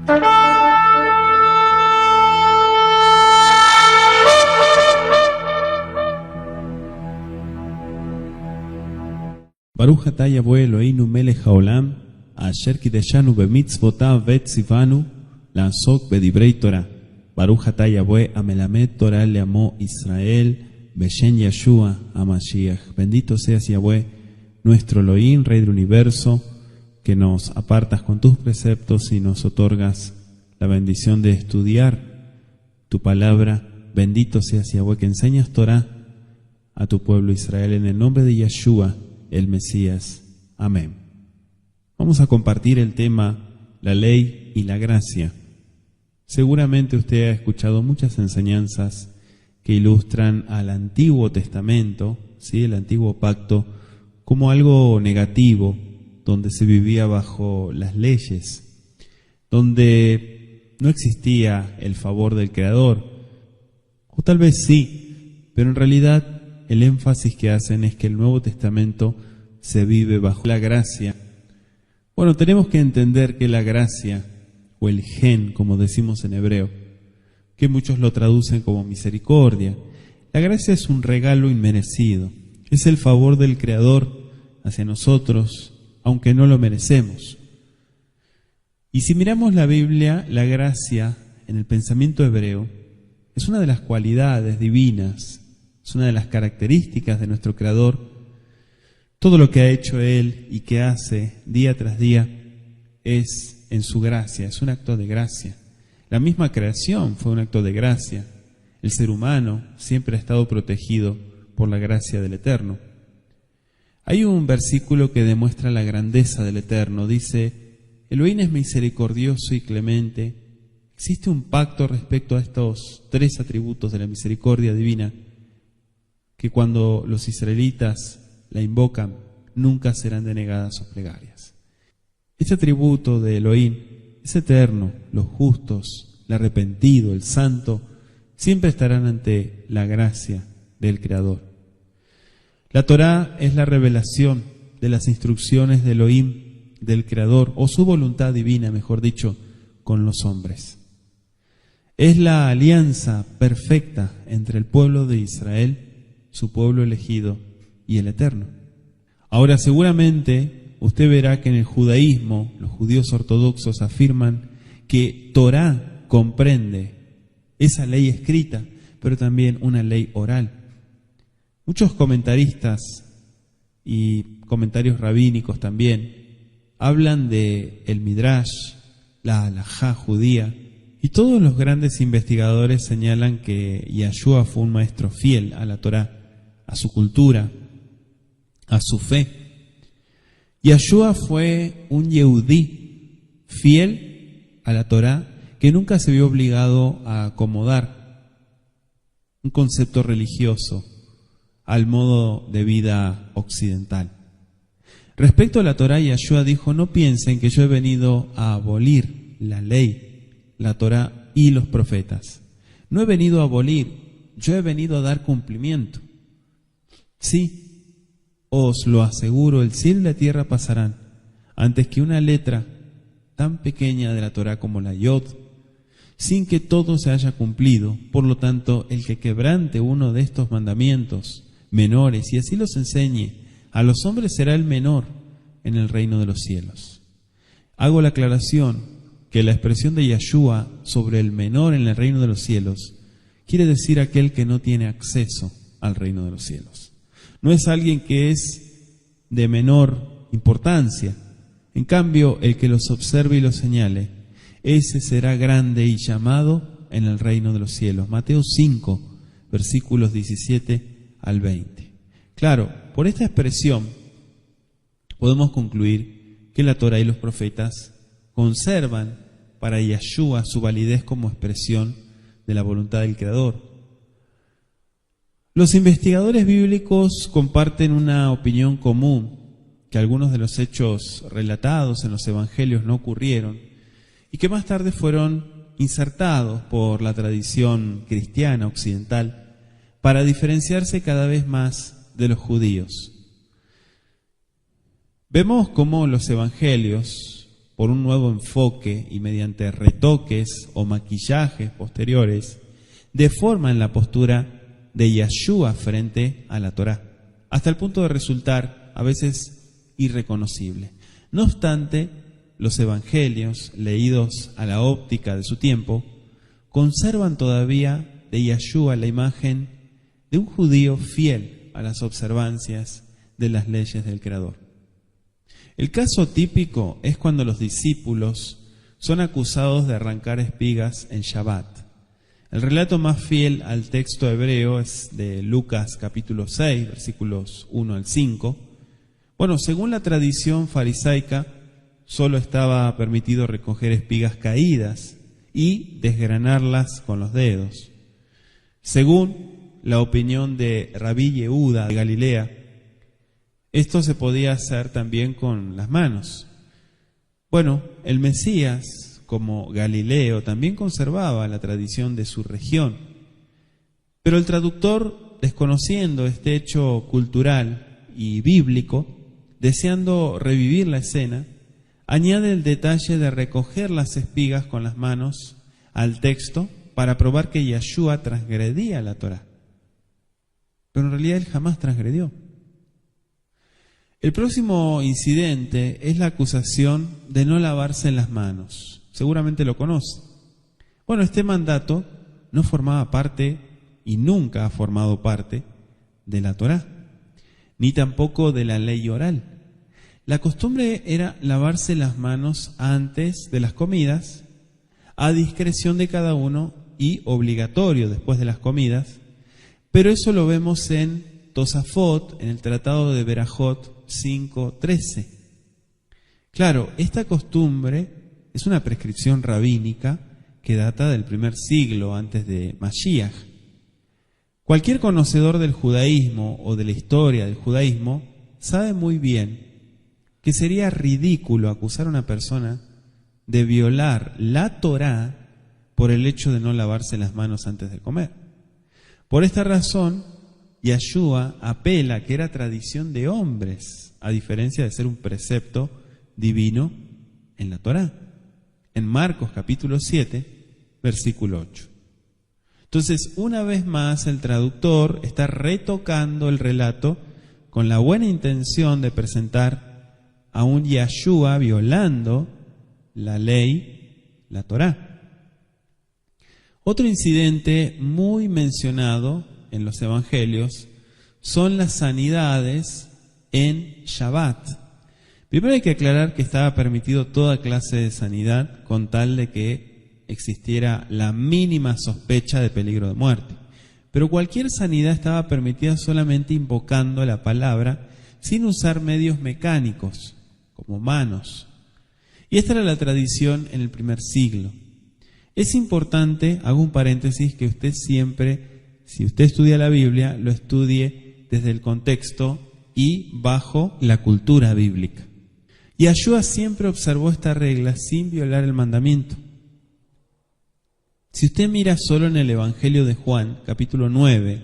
Baruch atah Yahweh Eloheinu melech haolam, asher kideshanu bemitzvotav vetzivanu, la'asok bedivrei Torah. Baruch atah Yahweh amelamed Torah leamo Israel, beshen Yeshua HaMashiach. Bendito seas Yahweh, nuestro Elohim, Rey del Universo, que nos apartas con tus preceptos y nos otorgas la bendición de estudiar tu palabra. Bendito seas Yahweh, que enseñas Torah a tu pueblo Israel, en el nombre de Yeshua, el Mesías. Amén. Vamos a compartir el tema, la ley y la gracia. Seguramente usted ha escuchado muchas enseñanzas que ilustran al Antiguo Testamento, ¿sí?, el Antiguo Pacto, como algo negativo, donde se vivía bajo las leyes, donde no existía el favor del Creador, o tal vez sí, pero en realidad el énfasis que hacen es que el Nuevo Testamento se vive bajo la gracia. Bueno, tenemos que entender que la gracia, o el gen, como decimos en hebreo, que muchos lo traducen como misericordia, la gracia es un regalo inmerecido, es el favor del Creador hacia nosotros, aunque no lo merecemos. Y si miramos la Biblia, la gracia, en el pensamiento hebreo, es una de las cualidades divinas, es una de las características de nuestro Creador. Todo lo que ha hecho Él y que hace día tras día es en su gracia, es un acto de gracia. La misma creación fue un acto de gracia. El ser humano siempre ha estado protegido por la gracia del Eterno. Hay un versículo que demuestra la grandeza del Eterno. Dice: Elohim es misericordioso y clemente. Existe un pacto respecto a estos tres atributos de la misericordia divina, que cuando los israelitas la invocan, nunca serán denegadas sus plegarias. Este atributo de Elohim es eterno. Los justos, el arrepentido, el santo, siempre estarán ante la gracia del Creador. La Torá es la revelación de las instrucciones de Elohim, del Creador, o su voluntad divina, mejor dicho, con los hombres. Es la alianza perfecta entre el pueblo de Israel, su pueblo elegido, y el Eterno. Ahora, seguramente usted verá que en el judaísmo, los judíos ortodoxos afirman que Torá comprende esa ley escrita, pero también una ley oral. Muchos comentaristas y comentarios rabínicos también hablan de el Midrash, la halajá judía, y todos los grandes investigadores señalan que Yeshua fue un maestro fiel a la Torá, a su cultura, a su fe. Yeshua fue un yehudí fiel a la Torá, que nunca se vio obligado a acomodar un concepto religioso al modo de vida occidental. Respecto a la Torá, Yeshua dijo: no piensen que yo he venido a abolir la ley, la Torá y los profetas. No he venido a abolir, yo he venido a dar cumplimiento. Sí, os lo aseguro, el cielo y la tierra pasarán antes que una letra tan pequeña de la Torá como la Yod, sin que todo se haya cumplido. Por lo tanto, el que quebrante uno de estos mandamientos menores y así los enseñe a los hombres será el menor en el reino de los cielos. Hago la aclaración que la expresión de Yeshua sobre el menor en el reino de los cielos quiere decir aquel que no tiene acceso al reino de los cielos. No es alguien que es de menor importancia. En cambio, el que los observe y los señale, ese será grande y llamado en el reino de los cielos. Mateo 5, versículos 17 al 20. Claro, por esta expresión podemos concluir que la Torá y los profetas conservan para Yeshua su validez como expresión de la voluntad del Creador. Los investigadores bíblicos comparten una opinión común, que algunos de los hechos relatados en los evangelios no ocurrieron y que más tarde fueron insertados por la tradición cristiana occidental para diferenciarse cada vez más de los judíos. Vemos cómo los evangelios, por un nuevo enfoque y mediante retoques o maquillajes posteriores, deforman la postura de Yahshua frente a la Torá, hasta el punto de resultar a veces irreconocible. No obstante, los evangelios, leídos a la óptica de su tiempo, conservan todavía de Yahshua la imagen de un judío fiel a las observancias de las leyes del Creador. El caso típico es cuando los discípulos son acusados de arrancar espigas en Shabbat. El relato más fiel al texto hebreo es de Lucas capítulo 6, versículos 1 al 5. Bueno, según la tradición farisaica, solo estaba permitido recoger espigas caídas y desgranarlas con los dedos. Según la opinión de Rabí Yehuda de Galilea, esto se podía hacer también con las manos. Bueno, el Mesías, como Galileo, también conservaba la tradición de su región. Pero el traductor, desconociendo este hecho cultural y bíblico, deseando revivir la escena, añade el detalle de recoger las espigas con las manos al texto para probar que Yahshua transgredía la Torá. Pero en realidad él jamás transgredió. El próximo incidente es la acusación de no lavarse las manos. Seguramente lo conoce. Bueno, este mandato no formaba parte y nunca ha formado parte de la Torá, ni tampoco de la ley oral. La costumbre era lavarse las manos antes de las comidas, a discreción de cada uno y obligatorio después de las comidas, pero eso lo vemos en Tosafot, en el Tratado de Berajot 5:13. Claro, esta costumbre es una prescripción rabínica que data del primer siglo antes de Mashiach. Cualquier conocedor del judaísmo o de la historia del judaísmo sabe muy bien que sería ridículo acusar a una persona de violar la Torá por el hecho de no lavarse las manos antes de comer. Por esta razón, Yahshua apela que era tradición de hombres, a diferencia de ser un precepto divino en la Torá, en Marcos capítulo 7, versículo 8. Entonces, una vez más, el traductor está retocando el relato con la buena intención de presentar a un Yahshua violando la ley, la Torá. Otro incidente muy mencionado en los evangelios son las sanidades en Shabbat. Primero hay que aclarar que estaba permitido toda clase de sanidad con tal de que existiera la mínima sospecha de peligro de muerte. Pero cualquier sanidad estaba permitida solamente invocando la palabra sin usar medios mecánicos, como manos. Y esta era la tradición en el primer siglo. Es importante, hago un paréntesis, que usted siempre, si usted estudia la Biblia, lo estudie desde el contexto y bajo la cultura bíblica. Yahshua siempre observó esta regla sin violar el mandamiento. Si usted mira solo en el Evangelio de Juan, capítulo 9,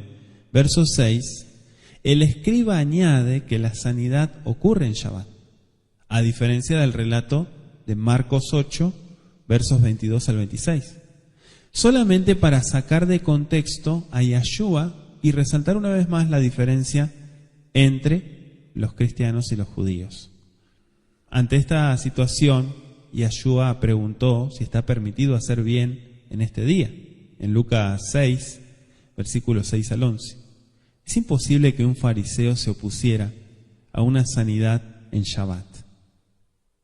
verso 6, el escriba añade que la sanidad ocurre en Shabbat, a diferencia del relato de Marcos 8, versos 22 al 26. Solamente para sacar de contexto a Yahshua y resaltar una vez más la diferencia entre los cristianos y los judíos. Ante esta situación, Yahshua preguntó si está permitido hacer bien en este día, en Lucas 6, versículos 6 al 11. Es imposible que un fariseo se opusiera a una sanidad en Shabbat.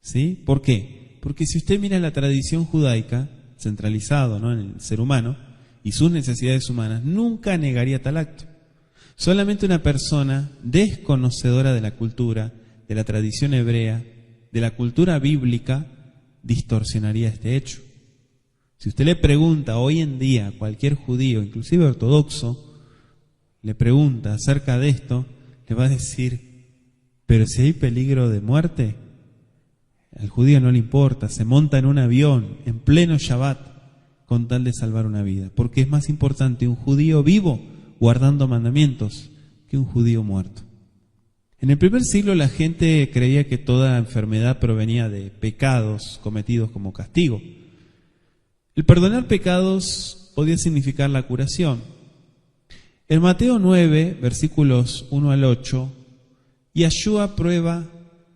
¿Sí? ¿Por qué? Porque si usted mira la tradición judaica, centralizado, ¿no?, en el ser humano y sus necesidades humanas, nunca negaría tal acto. Solamente una persona desconocedora de la cultura, de la tradición hebrea, de la cultura bíblica, distorsionaría este hecho. Si usted le pregunta hoy en día a cualquier judío, inclusive ortodoxo, le pregunta acerca de esto, le va a decir, pero si hay peligro de muerte, al judío no le importa, se monta en un avión en pleno Shabbat con tal de salvar una vida, porque es más importante un judío vivo guardando mandamientos que un judío muerto. En el primer siglo la gente creía que toda enfermedad provenía de pecados cometidos como castigo. El perdonar pecados podía significar la curación. En Mateo 9, versículos 1 al 8, Yeshua prueba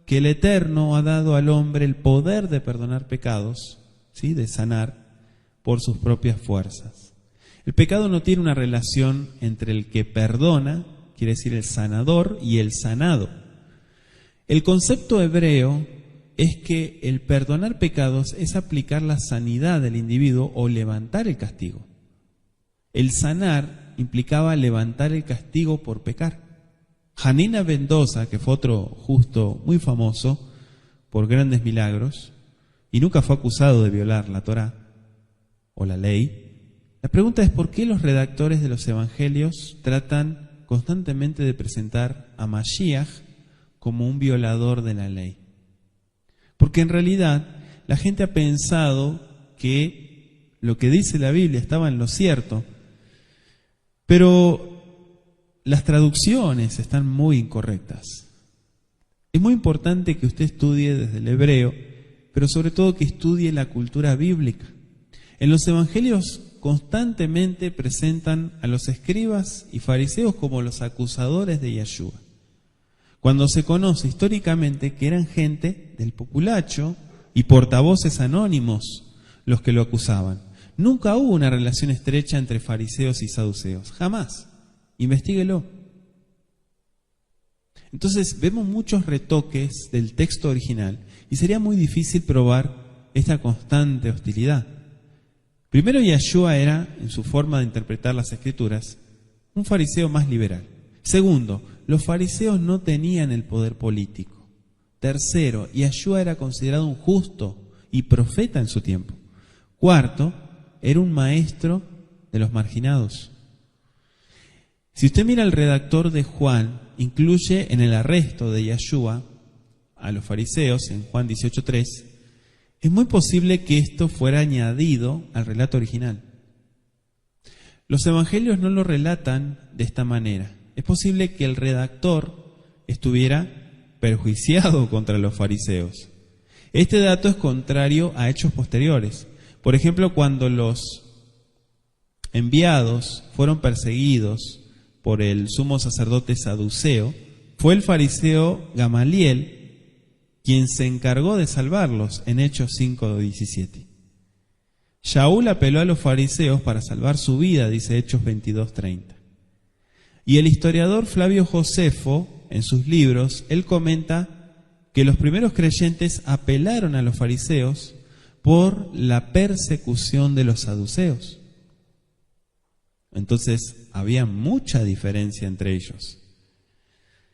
que el Eterno ha dado al hombre el poder de perdonar pecados, ¿sí?, de sanar por sus propias fuerzas. El pecado no tiene una relación entre el que perdona, quiere decir el sanador, y el sanado. El concepto hebreo es que el perdonar pecados es aplicar la sanidad del individuo o levantar el castigo. El sanar implicaba levantar el castigo por pecar. Hanina ben Dosa, que fue otro justo muy famoso por grandes milagros y nunca fue acusado de violar la Torá o la ley, la pregunta es ¿por qué los redactores de los evangelios tratan constantemente de presentar a Mashiach como un violador de la ley? Porque en realidad la gente ha pensado que lo que dice la Biblia estaba en lo cierto, pero las traducciones están muy incorrectas. Es muy importante que usted estudie desde el hebreo, pero sobre todo que estudie la cultura bíblica. En los evangelios constantemente presentan a los escribas y fariseos como los acusadores de Yeshua, cuando se conoce históricamente que eran gente del populacho y portavoces anónimos los que lo acusaban. Nunca hubo una relación estrecha entre fariseos y saduceos, jamás. Investíguelo. Entonces vemos muchos retoques del texto original y sería muy difícil probar esta constante hostilidad. Primero, Yeshua era, en su forma de interpretar las Escrituras, un fariseo más liberal. Segundo, los fariseos no tenían el poder político. Tercero, Yeshua era considerado un justo y profeta en su tiempo. Cuarto, era un maestro de los marginados. Si usted mira el redactor de Juan, incluye en el arresto de Yeshua a los fariseos en Juan 18:3, es muy posible que esto fuera añadido al relato original. Los evangelios no lo relatan de esta manera. Es posible que el redactor estuviera perjuiciado contra los fariseos. Este dato es contrario a hechos posteriores. Por ejemplo, cuando los enviados fueron perseguidos por el sumo sacerdote saduceo, fue el fariseo Gamaliel quien se encargó de salvarlos en Hechos 5:17. Shaul apeló a los fariseos para salvar su vida, dice Hechos 22:30. Y el historiador Flavio Josefo, en sus libros, él comenta que los primeros creyentes apelaron a los fariseos por la persecución de los saduceos. Entonces, había mucha diferencia entre ellos.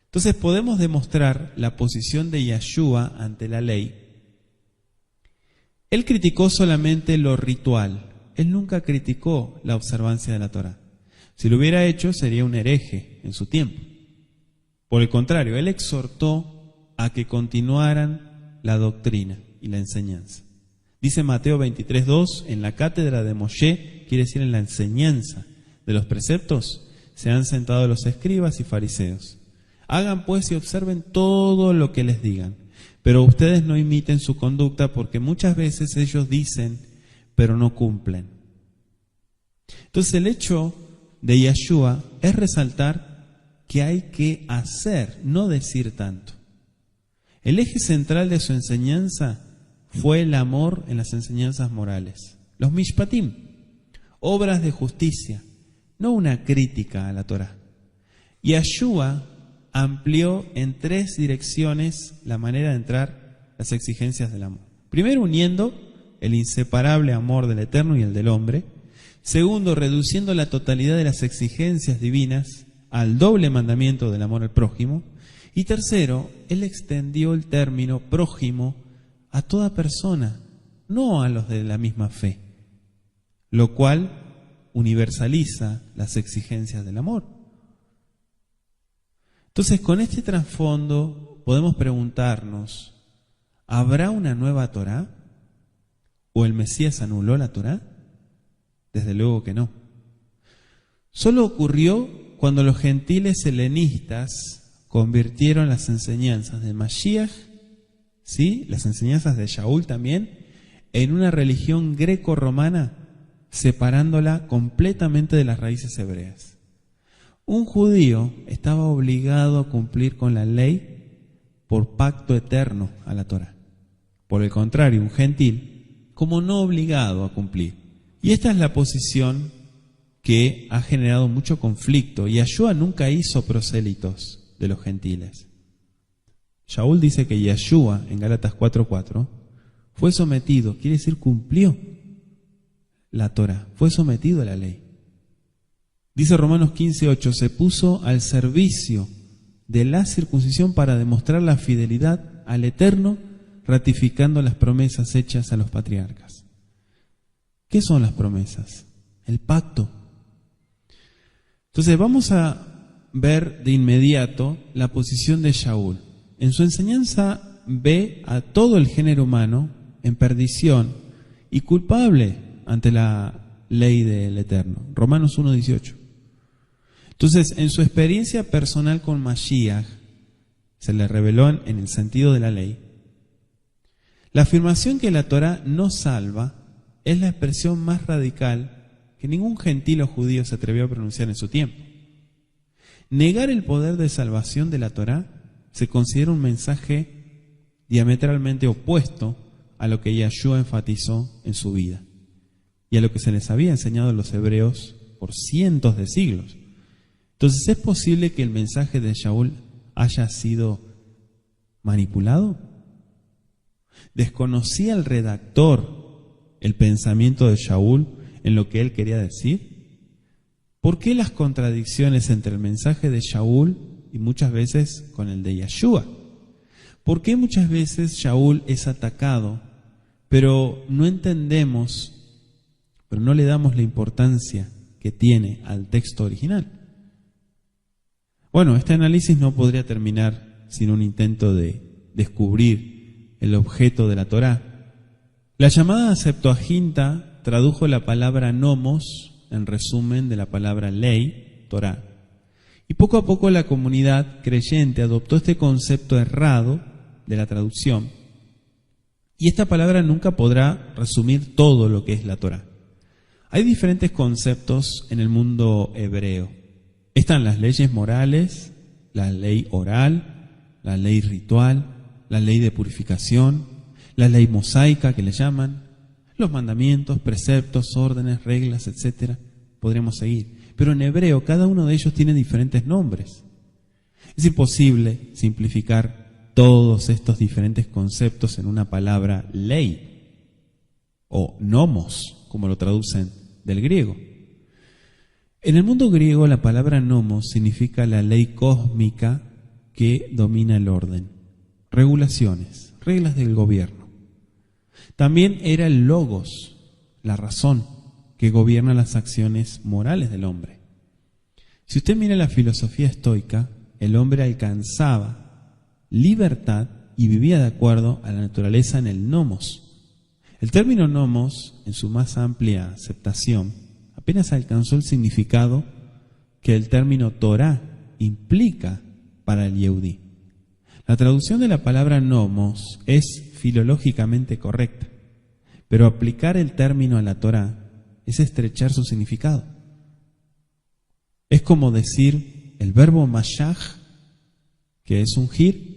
Entonces podemos demostrar la posición de Yeshua ante la ley. Él criticó solamente lo ritual. Él nunca criticó la observancia de la Torá. Si lo hubiera hecho, sería un hereje en su tiempo. Por el contrario, él exhortó a que continuaran la doctrina y la enseñanza. Dice Mateo 23:2, en la cátedra de Moshe, quiere decir en la enseñanza de los preceptos, se han sentado los escribas y fariseos. Hagan pues y observen todo lo que les digan, pero ustedes no imiten su conducta porque muchas veces ellos dicen, pero no cumplen. Entonces el hecho de Yeshua es resaltar que hay que hacer, no decir tanto. El eje central de su enseñanza fue el amor en las enseñanzas morales. Los mishpatim, obras de justicia, no una crítica a la Torá. Yeshua amplió en 3 direcciones la manera de entrar las exigencias del amor. Primero, uniendo el inseparable amor del Eterno y el del hombre. Segundo, reduciendo la totalidad de las exigencias divinas al doble mandamiento del amor al prójimo. Y tercero, él extendió el término prójimo a toda persona, no a los de la misma fe, lo cual universaliza las exigencias del amor. Entonces, con este trasfondo podemos preguntarnos, ¿habrá una nueva Torá? ¿O el Mesías anuló la Torá? Desde luego que no. Solo ocurrió cuando los gentiles helenistas convirtieron las enseñanzas de Mashiach, ¿sí?, las enseñanzas de Shaul también, en una religión greco-romana, separándola completamente de las raíces hebreas. Un judío estaba obligado a cumplir con la ley por pacto eterno a la Torá. Por el contrario, un gentil, como no obligado a cumplir. Y esta es la posición que ha generado mucho conflicto, y Yeshua nunca hizo prosélitos de los gentiles. Shaul dice que Yeshua, en Gálatas 4:4, fue sometido, quiere decir cumplió la Torá, fue sometido a la ley. Dice Romanos 15:8, se puso al servicio de la circuncisión para demostrar la fidelidad al Eterno, ratificando las promesas hechas a los patriarcas. ¿Qué son las promesas? El pacto. Entonces vamos a ver de inmediato la posición de Shaul. En su enseñanza ve a todo el género humano en perdición y culpable ante la ley del Eterno. Romanos 1:18. Entonces, en su experiencia personal con Mashiach, se le reveló en el sentido de la ley. La afirmación que la Torá no salva es la expresión más radical que ningún gentil o judío se atrevió a pronunciar en su tiempo. Negar el poder de salvación de la Torá se considera un mensaje diametralmente opuesto a lo que Yeshua enfatizó en su vida y a lo que se les había enseñado a los hebreos por cientos de siglos. Entonces, ¿es posible que el mensaje de Shaul haya sido manipulado? ¿Desconocía el redactor el pensamiento de Shaul en lo que él quería decir? ¿Por qué las contradicciones entre el mensaje de Shaul y muchas veces con el de Yeshua? ¿Por qué muchas veces Shaul es atacado, pero no entendemos, pero no le damos la importancia que tiene al texto original? Bueno, este análisis no podría terminar sin un intento de descubrir el objeto de la Torá. La llamada Septuaginta tradujo la palabra nomos en resumen de la palabra ley, Torá. Y poco a poco la comunidad creyente adoptó este concepto errado de la traducción. Y esta palabra nunca podrá resumir todo lo que es la Torá. Hay diferentes conceptos en el mundo hebreo. Están las leyes morales, la ley oral, la ley ritual, la ley de purificación, la ley mosaica que le llaman, los mandamientos, preceptos, órdenes, reglas, etc. Podríamos seguir. Pero en hebreo cada uno de ellos tiene diferentes nombres. Es imposible simplificar todos estos diferentes conceptos en una palabra ley o nomos, como lo traducen del griego. En el mundo griego la palabra nomos significa la ley cósmica que domina el orden, regulaciones, reglas del gobierno. También era el logos, la razón que gobierna las acciones morales del hombre. Si usted mira la filosofía estoica, el hombre alcanzaba libertad y vivía de acuerdo a la naturaleza en el nomos. El término nomos, en su más amplia aceptación, apenas alcanzó el significado que el término Torá implica para el Yehudí. La traducción de la palabra nomos es filológicamente correcta, pero aplicar el término a la Torá es estrechar su significado. Es como decir el verbo mashach, que es ungir,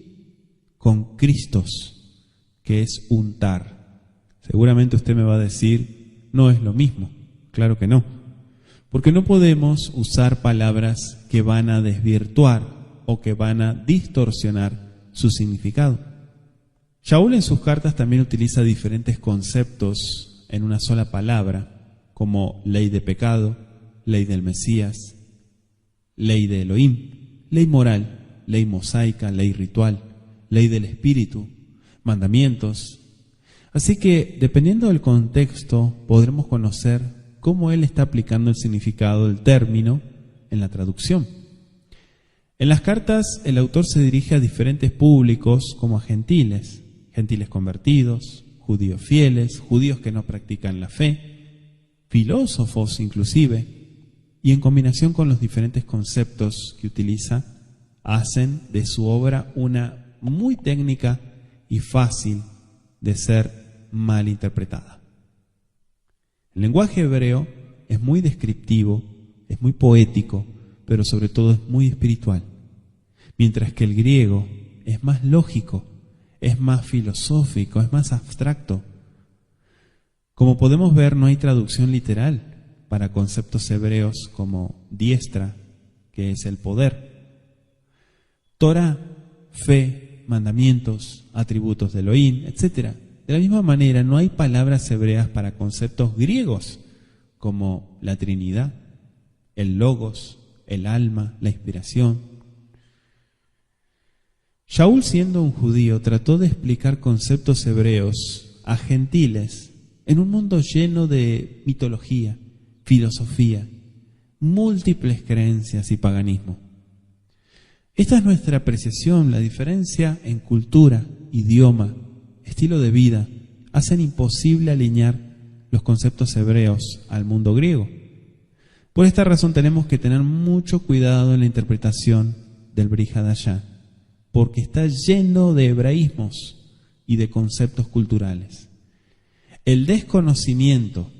con Cristos, que es untar. Seguramente usted me va a decir, no es lo mismo. Claro que no. Porque no podemos usar palabras que van a desvirtuar o que van a distorsionar su significado. Shaul en sus cartas también utiliza diferentes conceptos en una sola palabra, como ley de pecado, ley del Mesías, ley de Elohim, ley moral, ley mosaica, ley ritual, ley del Espíritu, mandamientos. Así que, dependiendo del contexto, podremos conocer cómo él está aplicando el significado del término en la traducción. En las cartas, el autor se dirige a diferentes públicos como a gentiles, gentiles convertidos, judíos fieles, judíos que no practican la fe, filósofos inclusive, y en combinación con los diferentes conceptos que utiliza, hacen de su obra una muy técnica y fácil de ser mal interpretada. El lenguaje hebreo es muy descriptivo, es muy poético, pero sobre todo es muy espiritual, mientras que el griego es más lógico, es más filosófico, es más abstracto. Como podemos ver, no hay traducción literal para conceptos hebreos como diestra, que es el poder, Torah, fe, mandamientos, atributos de Elohim, etc. De la misma manera, no hay palabras hebreas para conceptos griegos como la Trinidad, el Logos, el alma, la inspiración. Shaul, siendo un judío, trató de explicar conceptos hebreos a gentiles en un mundo lleno de mitología, filosofía, múltiples creencias y paganismo. Esta es nuestra apreciación. La diferencia en cultura, idioma, estilo de vida hacen imposible alinear los conceptos hebreos al mundo griego. Por esta razón tenemos que tener mucho cuidado en la interpretación del Brit Hadashah, porque está lleno de hebraísmos y de conceptos culturales. El desconocimiento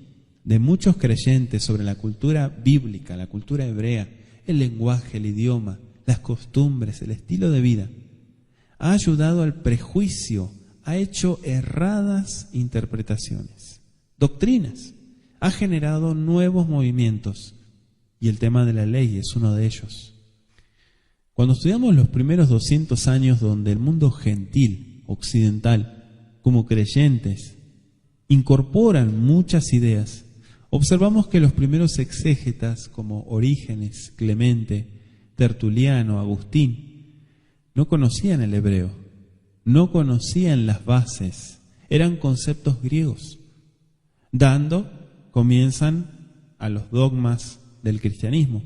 de muchos creyentes sobre la cultura bíblica, la cultura hebrea, el lenguaje, el idioma, las costumbres, el estilo de vida, ha ayudado al prejuicio, ha hecho erradas interpretaciones, doctrinas, ha generado nuevos movimientos, y el tema de la ley es uno de ellos. Cuando estudiamos los primeros 200 años donde el mundo gentil, occidental, como creyentes, incorporan muchas ideas, observamos que los primeros exégetas como Orígenes, Clemente, Tertuliano, Agustín, no conocían el hebreo, no conocían las bases, eran conceptos griegos. Dando, comienzan a los dogmas del cristianismo.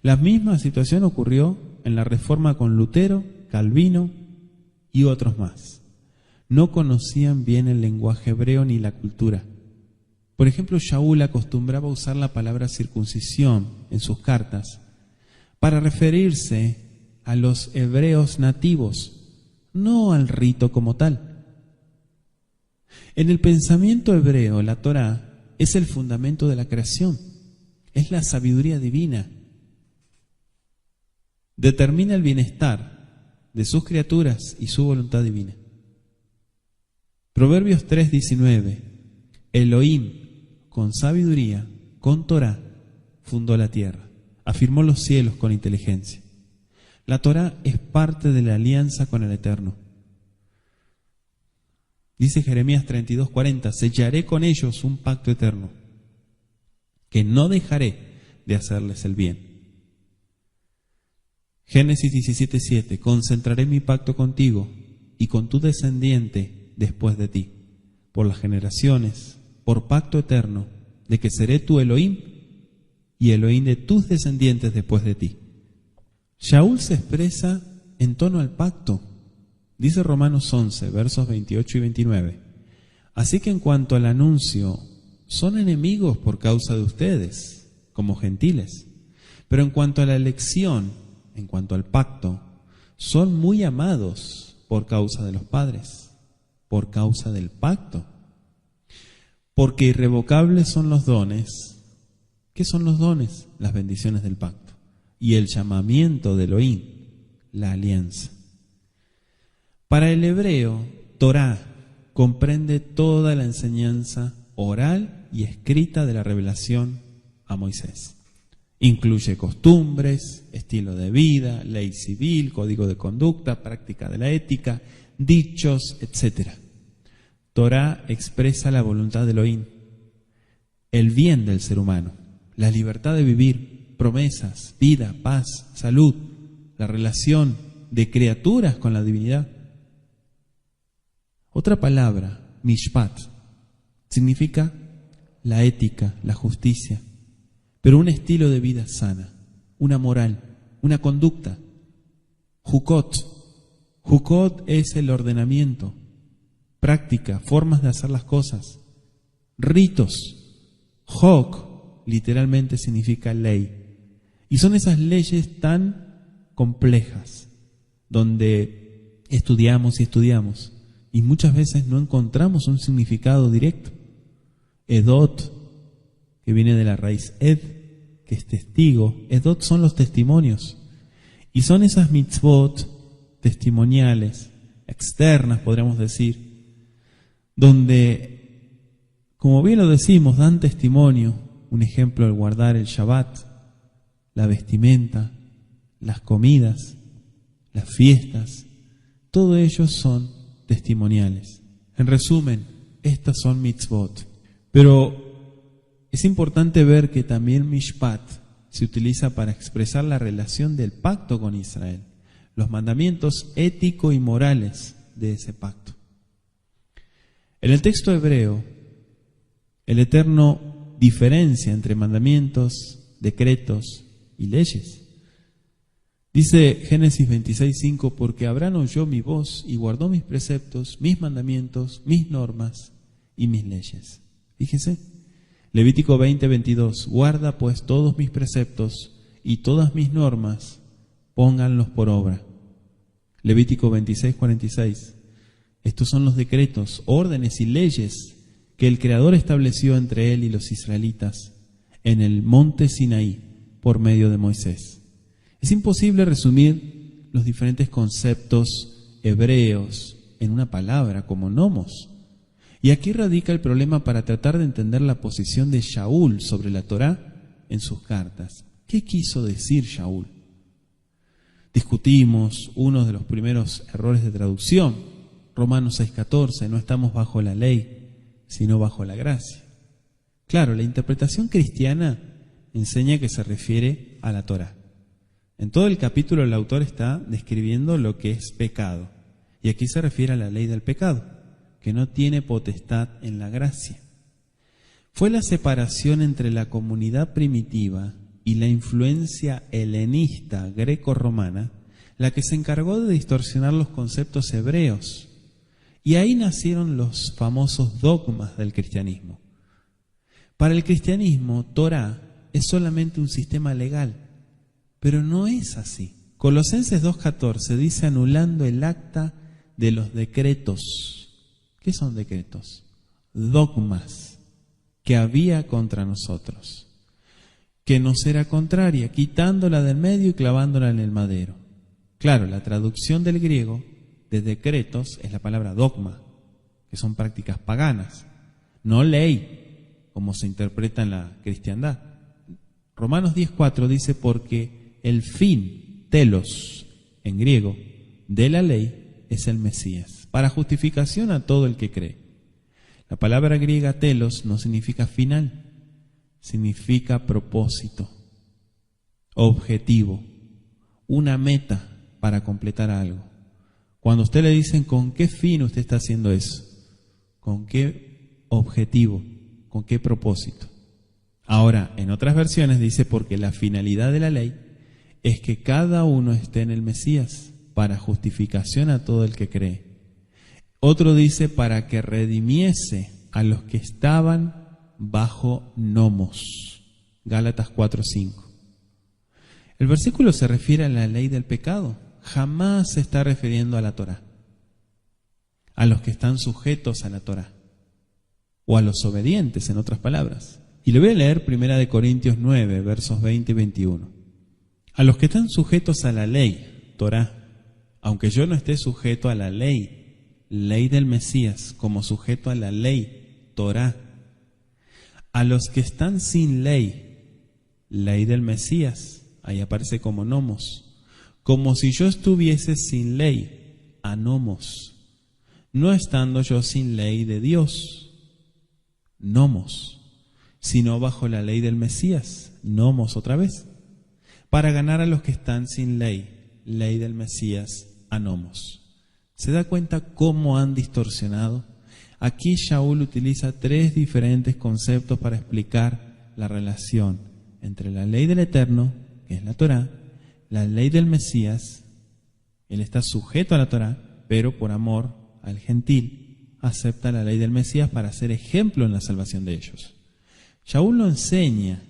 La misma situación ocurrió en la Reforma con Lutero, Calvino y otros más. No conocían bien el lenguaje hebreo ni la cultura. Por ejemplo, Shaul acostumbraba a usar la palabra circuncisión en sus cartas para referirse a los hebreos nativos, no al rito como tal. En el pensamiento hebreo, la Torá es el fundamento de la creación, es la sabiduría divina. Determina el bienestar de sus criaturas y su voluntad divina. Proverbios 3:19. Elohim, con sabiduría, con Torá, fundó la tierra, afirmó los cielos con inteligencia. La Torá es parte de la alianza con el Eterno. Dice Jeremías 32:40, sellaré con ellos un pacto eterno, que no dejaré de hacerles el bien. Génesis 17:7, concentraré mi pacto contigo y con tu descendiente después de ti, por las generaciones, por pacto eterno, de que seré tu Elohim y Elohim de tus descendientes después de ti. Shaul se expresa en tono al pacto. Dice Romanos 11, versos 28 y 29. Así que en cuanto al anuncio, son enemigos por causa de ustedes, como gentiles. Pero en cuanto a la elección, en cuanto al pacto, son muy amados por causa de los padres, por causa del pacto. Porque irrevocables son los dones. ¿Qué son los dones? Las bendiciones del pacto. Y el llamamiento de Elohim, la alianza. Para el hebreo, Torá comprende toda la enseñanza oral y escrita de la revelación a Moisés. Incluye costumbres, estilo de vida, ley civil, código de conducta, práctica de la ética, dichos, etc. Torá expresa la voluntad de Elohim, el bien del ser humano, la libertad de vivir, promesas, vida, paz, salud, la relación de criaturas con la divinidad. Otra palabra, mishpat, significa la ética, la justicia, pero un estilo de vida sana, una moral, una conducta. Jukot. Jukot es el ordenamiento, práctica, formas de hacer las cosas. Ritos. Jok literalmente significa ley. Y son esas leyes tan complejas, donde estudiamos y muchas veces no encontramos un significado directo. Edot, que viene de la raíz ed, que es testigo. Edot son los testimonios, y son esas mitzvot testimoniales, externas podríamos decir, donde, como bien lo decimos, dan testimonio. Un ejemplo, el guardar el Shabbat, la vestimenta, las comidas, las fiestas, todo ello son testimoniales. En resumen, estas son mitzvot. Pero es importante ver que también mishpat se utiliza para expresar la relación del pacto con Israel, los mandamientos éticos y morales de ese pacto. En el texto hebreo, el Eterno diferencia entre mandamientos, decretos y leyes. Dice Génesis 26:5, porque Abraham oyó mi voz y guardó mis preceptos, mis mandamientos, mis normas y mis leyes. Fíjese, Levítico 20:22, guarda pues todos mis preceptos y todas mis normas, pónganlos por obra. Levítico 26:46, estos son los decretos, órdenes y leyes que el Creador estableció entre él y los israelitas en el monte Sinaí por medio de Moisés. Es imposible resumir los diferentes conceptos hebreos en una palabra como nomos. Y aquí radica el problema para tratar de entender la posición de Shaul sobre la Torá en sus cartas. ¿Qué quiso decir Shaul? Discutimos uno de los primeros errores de traducción. Romanos 6:14, no estamos bajo la ley, sino bajo la gracia. Claro, la interpretación cristiana enseña que se refiere a la Torá. En todo el capítulo el autor está describiendo lo que es pecado, y aquí se refiere a la ley del pecado, que no tiene potestad en la gracia. Fue la separación entre la comunidad primitiva y la influencia helenista greco-romana la que se encargó de distorsionar los conceptos hebreos, y ahí nacieron los famosos dogmas del cristianismo. Para el cristianismo, Torá es solamente un sistema legal, pero no es así. Colosenses 2:14 dice anulando el acta de los decretos. ¿Qué son decretos? Dogmas que había contra nosotros, que nos era contraria, quitándola del medio y clavándola en el madero. Claro, la traducción del griego de decretos es la palabra dogma, que son prácticas paganas, no ley, como se interpreta en la cristiandad. Romanos 10:4 dice porque el fin, telos, en griego, de la ley es el Mesías, para justificación a todo el que cree. La palabra griega telos no significa final, significa propósito, objetivo, una meta para completar algo. Cuando a usted le dicen con qué fin usted está haciendo eso, con qué objetivo, con qué propósito. Ahora, en otras versiones dice porque la finalidad de la ley es que cada uno esté en el Mesías para justificación a todo el que cree. Otro dice para que redimiese a los que estaban bajo nomos. Gálatas 4:5. El versículo se refiere a la ley del pecado. Jamás se está refiriendo a la Torá, a los que están sujetos a la Torá, o a los obedientes, en otras palabras. Y le voy a leer 1 Corintios 9, versos 20 y 21. A los que están sujetos a la ley, Torá, aunque yo no esté sujeto a la ley, ley del Mesías, como sujeto a la ley, Torá. A los que están sin ley, ley del Mesías, ahí aparece como nomos, como si yo estuviese sin ley, anomos, no estando yo sin ley de Dios, nomos, sino bajo la ley del Mesías, nomos otra vez, para ganar a los que están sin ley, ley del Mesías, anomos. ¿Se da cuenta cómo han distorsionado? Aquí Shaul utiliza 3 diferentes conceptos para explicar la relación entre la ley del Eterno, que es la Torá, la ley del Mesías. Él está sujeto a la Torá, pero por amor al gentil acepta la ley del Mesías para ser ejemplo en la salvación de ellos. Shaul no enseña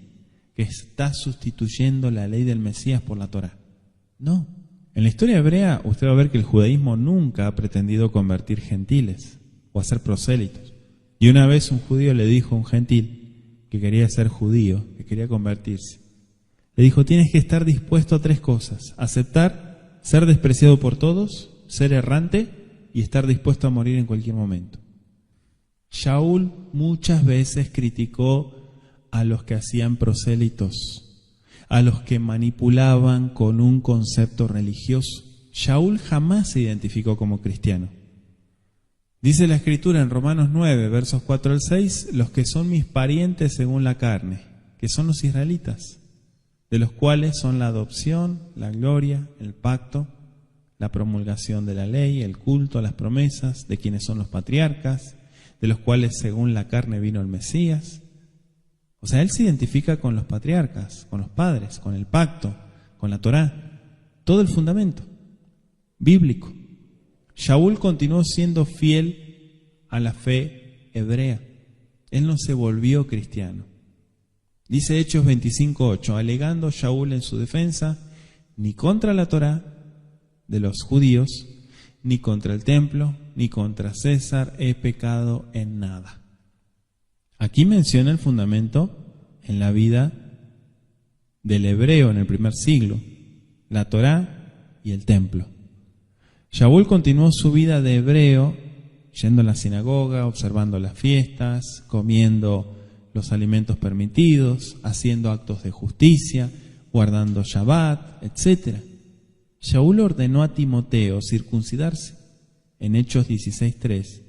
que está sustituyendo la ley del Mesías por la Torá. No. En la historia hebrea usted va a ver que el judaísmo nunca ha pretendido convertir gentiles o hacer prosélitos. Y una vez un judío le dijo a un gentil que quería ser judío, que quería convertirse. Le dijo, tienes que estar dispuesto a 3 cosas: aceptar ser despreciado por todos, ser errante y estar dispuesto a morir en cualquier momento. Shaul muchas veces criticó a los que hacían prosélitos, a los que manipulaban con un concepto religioso. Shaul jamás se identificó como cristiano. Dice la Escritura en Romanos 9, versos 4 al 6, los que son mis parientes según la carne, que son los israelitas, de los cuales son la adopción, la gloria, el pacto, la promulgación de la ley, el culto a las promesas, de quienes son los patriarcas, de los cuales según la carne vino el Mesías. O sea, él se identifica con los patriarcas, con los padres, con el pacto, con la Torá, todo el fundamento bíblico. Shaul continuó siendo fiel a la fe hebrea. Él no se volvió cristiano. Dice Hechos 25:8, alegando Shaul en su defensa, ni contra la Torá de los judíos, ni contra el templo, ni contra César he pecado en nada. Aquí menciona el fundamento en la vida del hebreo en el primer siglo, la Torá y el templo. Shaul continuó su vida de hebreo, yendo a la sinagoga, observando las fiestas, comiendo los alimentos permitidos, haciendo actos de justicia, guardando Shabbat, etc. Shaul ordenó a Timoteo circuncidarse en Hechos 16:3,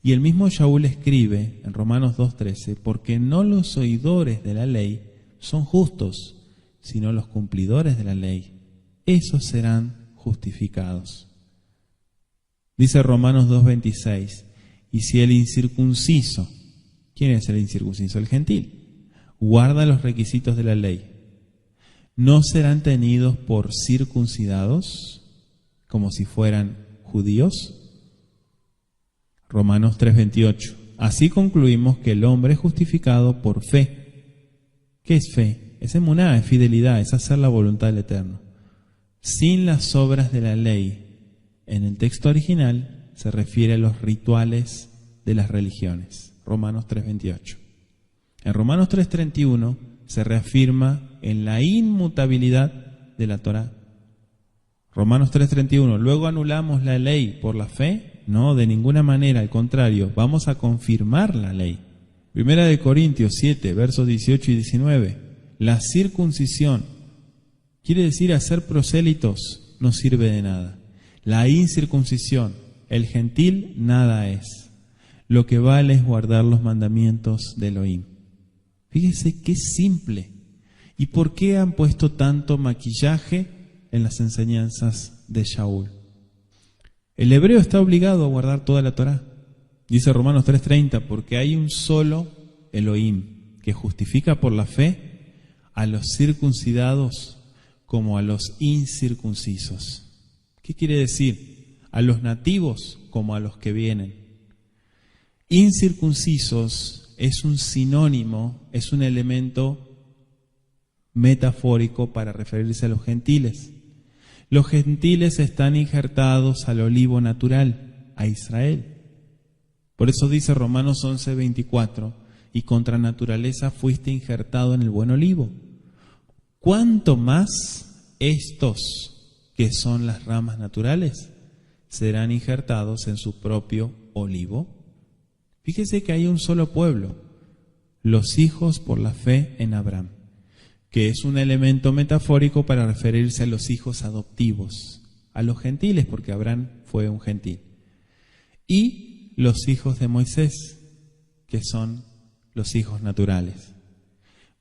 y el mismo Shaul escribe en Romanos 2:13, porque no los oidores de la ley son justos, sino los cumplidores de la ley. Esos serán justificados. Dice Romanos 2:26, y si el incircunciso, ¿quién es el incircunciso? El gentil, guarda los requisitos de la ley, ¿no serán tenidos por circuncidados como si fueran judíos? Romanos 3:28. Así concluimos que el hombre es justificado por fe. ¿Qué es fe? Es emuná, es fidelidad, es hacer la voluntad del Eterno. Sin las obras de la ley. En el texto original se refiere a los rituales de las religiones. Romanos 3:28. En Romanos 3:31 se reafirma en la inmutabilidad de la Torá. Romanos 3:31. Luego anulamos la ley por la fe. No, de ninguna manera, al contrario, vamos a confirmar la ley. Primera de Corintios 7, versos 18 y 19. La circuncisión, quiere decir hacer prosélitos, no sirve de nada. La incircuncisión, el gentil, nada es. Lo que vale es guardar los mandamientos de Elohim. Fíjese qué simple. ¿Y por qué han puesto tanto maquillaje en las enseñanzas de Shaul? El hebreo está obligado a guardar toda la Torá. Dice Romanos 3:30, porque hay un solo Elohim que justifica por la fe a los circuncidados como a los incircuncisos. ¿Qué quiere decir? A los nativos como a los que vienen. Incircuncisos es un sinónimo, es un elemento metafórico para referirse a los gentiles. Los gentiles están injertados al olivo natural, a Israel. Por eso dice Romanos 11:24, y contra naturaleza fuiste injertado en el buen olivo. ¿Cuánto más estos, que son las ramas naturales, serán injertados en su propio olivo? Fíjese que hay un solo pueblo, los hijos por la fe en Abraham, que es un elemento metafórico para referirse a los hijos adoptivos, a los gentiles, porque Abraham fue un gentil, y los hijos de Moisés, que son los hijos naturales.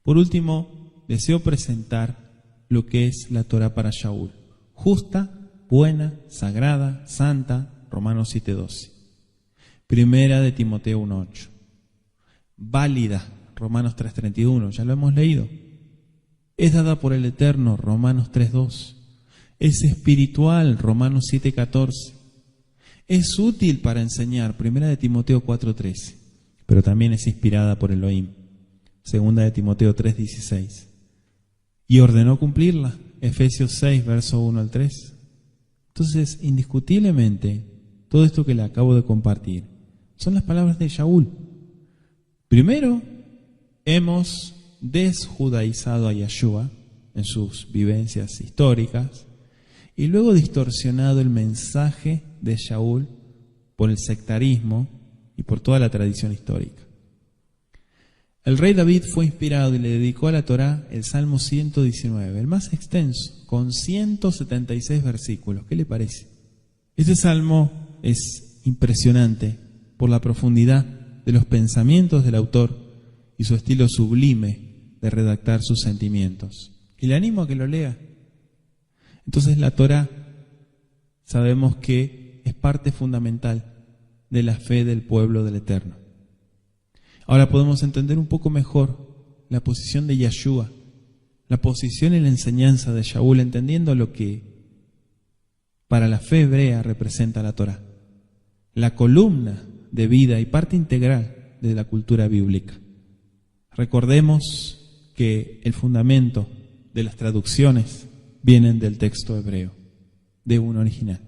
Por último, deseo presentar lo que es la Torá para Shaul. Justa, buena, sagrada, santa, Romanos 7:12. Primera de Timoteo 1:8. Válida, Romanos 3:31, ya lo hemos leído. Es dada por el Eterno, Romanos 3:2. Es espiritual, Romanos 7:14. Es útil para enseñar, Primera de Timoteo 4:13. Pero también es inspirada por Elohim, Segunda de Timoteo 3:16. Y ordenó cumplirla, Efesios 6, verso 1 al 3. Entonces, indiscutiblemente, todo esto que le acabo de compartir son las palabras de Shaul. Primero, hemos desjudaizado a Yeshua en sus vivencias históricas y luego distorsionado el mensaje de Shaul por el sectarismo y por toda la tradición histórica. El rey David fue inspirado y le dedicó a la Torá el Salmo 119, el más extenso, con 176 versículos. ¿Qué le parece? Este salmo es impresionante por la profundidad de los pensamientos del autor y su estilo sublime de redactar sus sentimientos. Y le animo a que lo lea. Entonces la Torá sabemos que es parte fundamental de la fe del pueblo del Eterno. Ahora podemos entender un poco mejor la posición de Yeshua, la posición y la enseñanza de Shaul, entendiendo lo que para la fe hebrea representa la Torá, la columna de vida y parte integral de la cultura bíblica. Recordemos que el fundamento de las traducciones vienen del texto hebreo, de un original.